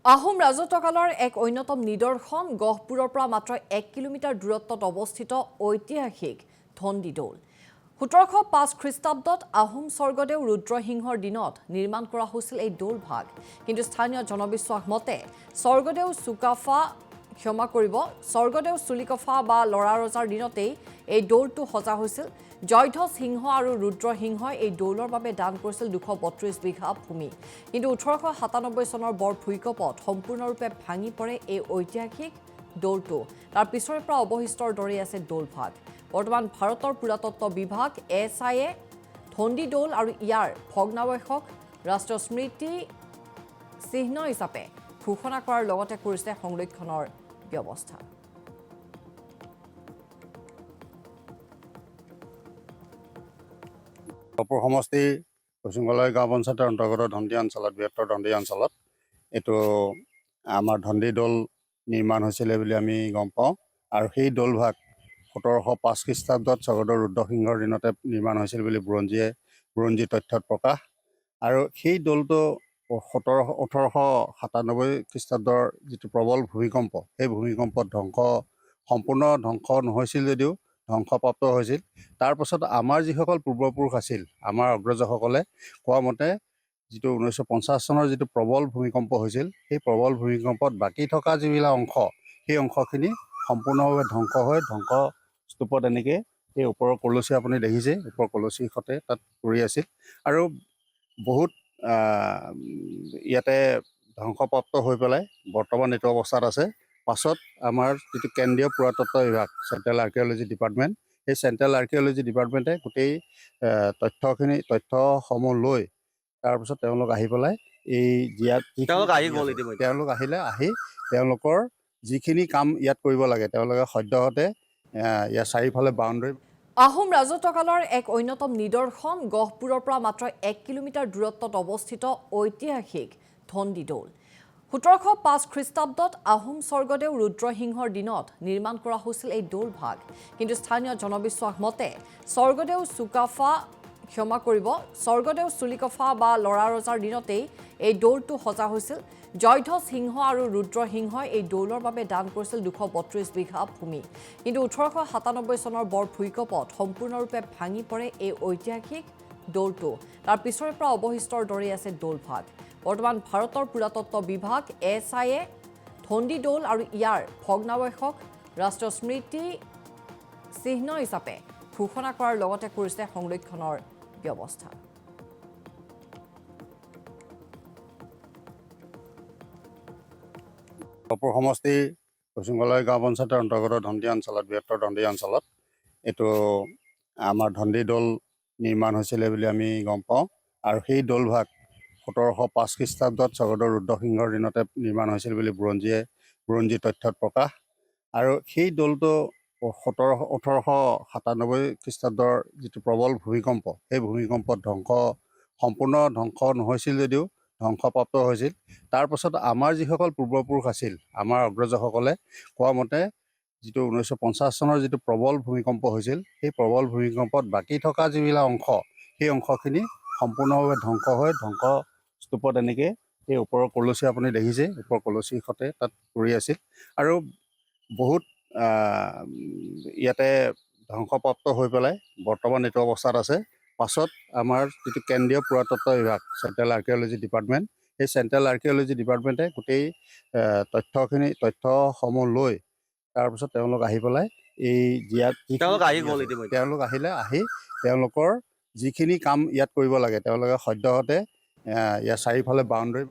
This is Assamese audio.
আহোম ৰাজত্বকালৰ এক অন্যতম নিদৰ্শন গহপুৰৰ পৰা মাত্ৰ 1 কিলোমিটাৰ দূৰত্বত অৱস্থিত ঐতিহাসিক ধন্দি দৌল 1705 খ্ৰীষ্টাব্দত আহোম স্বৰ্গদেউ ৰুদ্ৰসিংহৰ দিনত নিৰ্মাণ কৰা হৈছিল এই দৌলভাগ কিন্তু স্থানীয় জনবিশ্বাস মতে স্বৰ্গদেউ চুলিকফা বা লৰা ৰজাৰ দিনতেই এই দৌলটো সজা হৈছিল জয়ধ্বজ সিংহ আৰু ৰুদ্ৰসিংহই এই দৌলৰ বাবে দান কৰিছিল 232 বিঘা ভূমি কিন্তু 1897 চনৰ বৰ ভূমিকম্পত সম্পূৰ্ণৰূপে ভাঙি পৰে এই ঐতিহাসিক দৌলটো তাৰ পিছৰে পৰা অৱশিষ্টৰ দৰে আছে দৌলভাগ বৰ্তমান ভাৰতৰ পুৰাতত্ত্ব বিভাগ এছআইয়ে ধন্দি দৌল আৰু ইয়াৰ ভগ্নাৱশেষক ৰাষ্ট্ৰীয় স্মৃতি চিহ্ন হিচাপে ঘোষণা কৰাৰ লগতে কৰিছে সংৰক্ষণৰ ব্যৱস্থা গহপুৰ সমষ্টি পশ্চিমগলয় গাঁও পঞ্চায়তৰ অন্তৰ্গত ধন্দি অঞ্চলত বৃহত্তৰ ধন্দি অঞ্চলত এইটো আমাৰ ধন্দি দৌল নিৰ্মাণ হৈছিলে বুলি আমি গম পাওঁ আৰু সেই দৌলভাগ 1705 খ্ৰীষ্টাব্দত স্বৰ্গদেউ ৰুদ্ৰসিংহৰ দিনতে নিৰ্মাণ হৈছিল বুলি বুৰঞ্জী তথ্যত প্ৰকাশ আৰু সেই দৌলটো 1897 খ্ৰীষ্টাব্দৰ যিটো প্ৰবল ভূমিকম্প সেই ভূমিকম্পত সম্পূৰ্ণ ধ্বংস নহৈছিল যদিও ধ্বংসপ্ৰাপ্ত হৈছিল তাৰ পাছত আমাৰ যিসকল পূৰ্বপুৰুষ আছিল আমাৰ অগ্ৰজসকলে কোৱা মতে যিটো 1950 চনৰ যিটো প্ৰবল ভূমিকম্প হৈছিল সেই প্ৰবল ভূমিকম্পত বাকী থকা যিবিলাক অংশ সেই অংশখিনি সম্পূৰ্ণভাৱে ধ্বংস হৈ ধ্বংসস্তূপত এনেকৈ এই ওপৰৰ কলচী আপুনি দেখিছে ওপৰৰ কলচী সতে তাত পৰি আছিল আৰু বহুত ইয়াতে ধ্বংসপ্ৰাপ্ত হৈ পেলাই বৰ্তমান এইটো অৱস্থাত আছে পাছত আমাৰ যিটো কেন্দ্ৰীয় পুৰাতত্ত্ব বিভাগ চেণ্ট্ৰেল আৰ্কিঅলজি ডিপাৰ্টমেণ্ট সেই চেণ্ট্ৰেল আৰ্কিঅলজি ডিপাৰ্টমেণ্টে গোটেই তথ্যসমূহ লৈ তাৰপিছত তেওঁলোক আহি পেলাই এই তেওঁলোক আহিলে তেওঁলোকৰ যিখিনি কাম ইয়াত কৰিব লাগে তেওঁলোকে সদ্যহতে ইয়াৰ চাৰিওফালে বাউণ্ডেৰী আহোম ৰাজত্বকালৰ এক অন্যতম নিদৰ্শন গহপুৰৰ পৰা মাত্ৰ 1 কিলোমিটাৰ দূৰত্বত অৱস্থিত ঐতিহাসিক ধন্দি দৌল 1705 খ্ৰীষ্টাব্দত আহোম স্বৰ্গদেউ ৰুদ্ৰসিংহৰ দিনত নিৰ্মাণ কৰা হৈছিল এই দৌলভাগ কিন্তু স্থানীয় জনবিশ্বাস মতে স্বৰ্গদেউ চুলিকফা বা লৰা ৰজাৰ দিনতেই এই দৌলটো সজা হৈছিল জয়ধ্বজ সিংহ আৰু ৰুদ্ৰসিংহই এই দৌলৰ বাবে দান কৰিছিল 232 বিঘা ভূমি কিন্তু 1897 চনৰ বৰ ভূমিকম্পত সম্পূৰ্ণৰূপে ভাঙি পৰে এই ঐতিহাসিক দৌলটো তাৰ পিছৰে পৰা অৱশিষ্টৰ দৰে আছে দৌলভাগ বৰ্তমান ভাৰতৰ পুৰাতত্ত্ব বিভাগ এছআইয়ে ধন্দি দৌল আৰু ইয়াৰ ভগ্নাৱশেষক ৰাষ্ট্ৰীয় স্মৃতি চিহ্ন হিচাপে ঘোষণা কৰাৰ লগতে কৰিছে সংৰক্ষণৰ ব্যৱস্থা গহপুৰ সমষ্টি পশ্চিমগলয় গাঁও পঞ্চায়তৰ অন্তৰ্গত ধন্দি অঞ্চলত বৃহত্তৰ ধন্দি অঞ্চলত এইটো আমাৰ ধন্দি দৌল নিৰ্মাণ হৈছিলে বুলি আমি গম পাওঁ আৰু সেই দৌলভাগ 1705 খ্ৰীষ্টাব্দত স্বৰ্গদেউ ৰুদ্ৰসিংহৰ দিনতে নিৰ্মাণ হৈছিল বুলি বুৰঞ্জী তথ্যত প্ৰকাশ আৰু সেই দৌলটো 1897 খ্ৰীষ্টাব্দৰ যিটো প্ৰবল ভূমিকম্প সেই ভূমিকম্পত সম্পূৰ্ণ ধ্বংস নহৈছিল যদিও ধ্বংসপ্ৰাপ্ত হৈছিল তাৰ পাছত আমাৰ যিসকল পূৰ্বপুৰুষ আছিল আমাৰ অগ্ৰজসকলে কোৱা মতে যিটো 1950 চনৰ যিটো প্ৰবল ভূমিকম্প হৈছিল সেই প্ৰবল ভূমিকম্পত বাকী থকা যিবিলাক অংশ সেই অংশখিনি সম্পূৰ্ণভাৱে ধ্বংস হৈ ধ্বংসস্তূপত এনেকৈ এই ওপৰৰ কলচী আপুনি দেখিছে ওপৰৰ কলচী সতে তাত পৰি আছিল আৰু বহুত ইয়াতে ধ্বংসপ্ৰাপ্ত হৈ পেলাই বৰ্তমান এইটো অৱস্থাত আছে পাছত আমাৰ যিটো কেন্দ্ৰীয় পুৰাতত্ত্ব বিভাগ চেণ্ট্ৰেল আৰ্কিঅলজি ডিপাৰ্টমেণ্ট সেই চেণ্ট্ৰেল আৰ্কিঅলজি ডিপাৰ্টমেণ্টে গোটেই তথ্যসমূহ লৈ তাৰপিছত তেওঁলোক আহি পেলাই এই তেওঁলোক আহিলে তেওঁলোকৰ যিখিনি কাম ইয়াত কৰিব লাগে তেওঁলোকে সদ্যহতে ইয়াৰ চাৰিওফালে বাউণ্ডেৰী